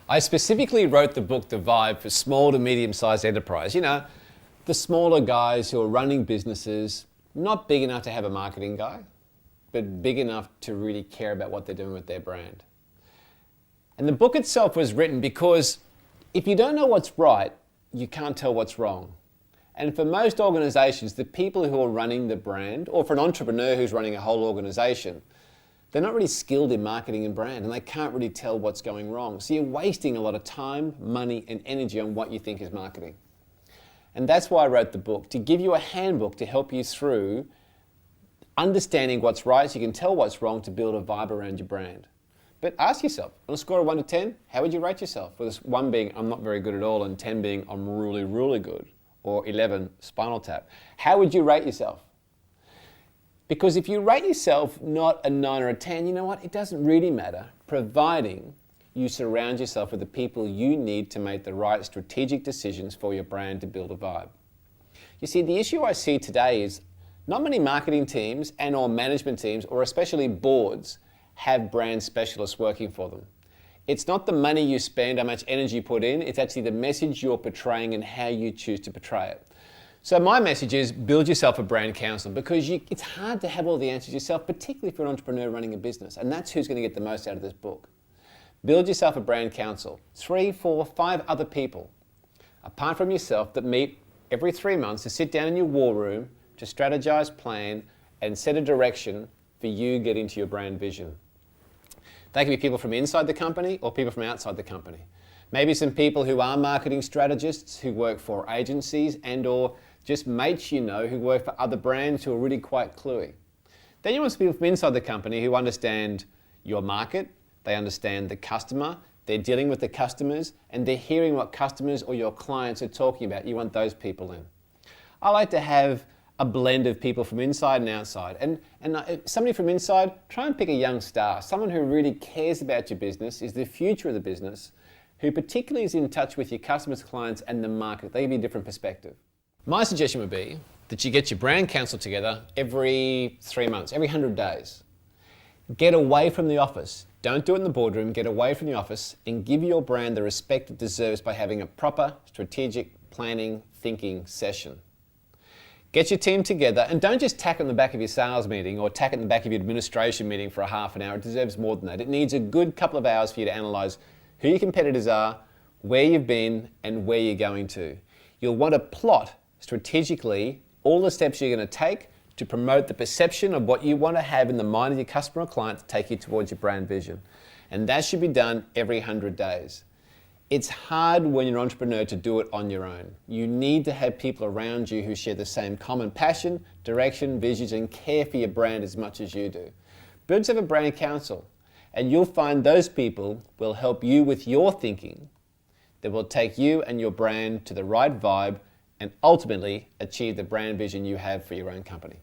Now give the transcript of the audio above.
I specifically wrote the book, The Vibe, for small to medium-sized enterprise. You know, the smaller guys who are running businesses, not big enough to have a marketing guy, but big enough to really care about what they're doing with their brand. And the book itself was written because if you don't know what's right, you can't tell what's wrong. And for most organizations, the people who are running the brand, or for an entrepreneur who's running a whole organization, they're not really skilled in marketing and brand, and they can't really tell what's going wrong. So you're wasting a lot of time, money, and energy on what you think is marketing. And that's why I wrote the book, to give you a handbook to help you through understanding what's right so you can tell what's wrong to build a vibe around your brand. But ask yourself, on a score of 1 to 10, how would you rate yourself? With 1 being, I'm not very good at all, and 10 being, I'm really, really good, or 11, spinal tap. How would you rate yourself? Because if you rate yourself not a 9 or a 10, you know what? It doesn't really matter, providing you surround yourself with the people you need to make the right strategic decisions for your brand to build a vibe. You see, the issue I see today is not many marketing teams and or management teams, or especially boards, have brand specialists working for them. It's not the money you spend, how much energy you put in, it's actually the message you're portraying and how you choose to portray it. So my message is build yourself a brand counsel, because it's hard to have all the answers yourself, particularly for an entrepreneur running a business, and that's who's going to get the most out of this book. Build yourself a brand counsel, 3, 4, 5 other people, apart from yourself, that meet every 3 months to sit down in your war room, to strategize, plan, and set a direction for you getting to your brand vision. They can be people from inside the company or people from outside the company. Maybe some people who are marketing strategists who work for agencies and or just mates you know who work for other brands who are really quite cluey. Then you want some people from inside the company who understand your market, they understand the customer, they're dealing with the customers, and they're hearing what customers or your clients are talking about. You want those people in. I like to have a blend of people from inside and outside. And somebody from inside, try and pick a young star, someone who really cares about your business, is the future of the business, who particularly is in touch with your customers, clients, and the market. They give you a different perspective. My suggestion would be that you get your brand council together every 3 months, every 100 days. Get away from the office. Don't do it in the boardroom. Get away from the office and give your brand the respect it deserves by having a proper strategic planning, thinking session. Get your team together, and don't just tack it on the back of your sales meeting or tack it in the back of your administration meeting for a half an hour. It deserves more than that. It needs a good couple of hours for you to analyze who your competitors are, where you've been, and where you're going to. You'll want to plot strategically all the steps you're going to take to promote the perception of what you want to have in the mind of your customer or client to take you towards your brand vision. And that should be done every 100 days. It's hard when you're an entrepreneur to do it on your own. You need to have people around you who share the same common passion, direction, visions, and care for your brand as much as you do. Build yourself a brand council, and you'll find those people will help you with your thinking that will take you and your brand to the right vibe and ultimately achieve the brand vision you have for your own company.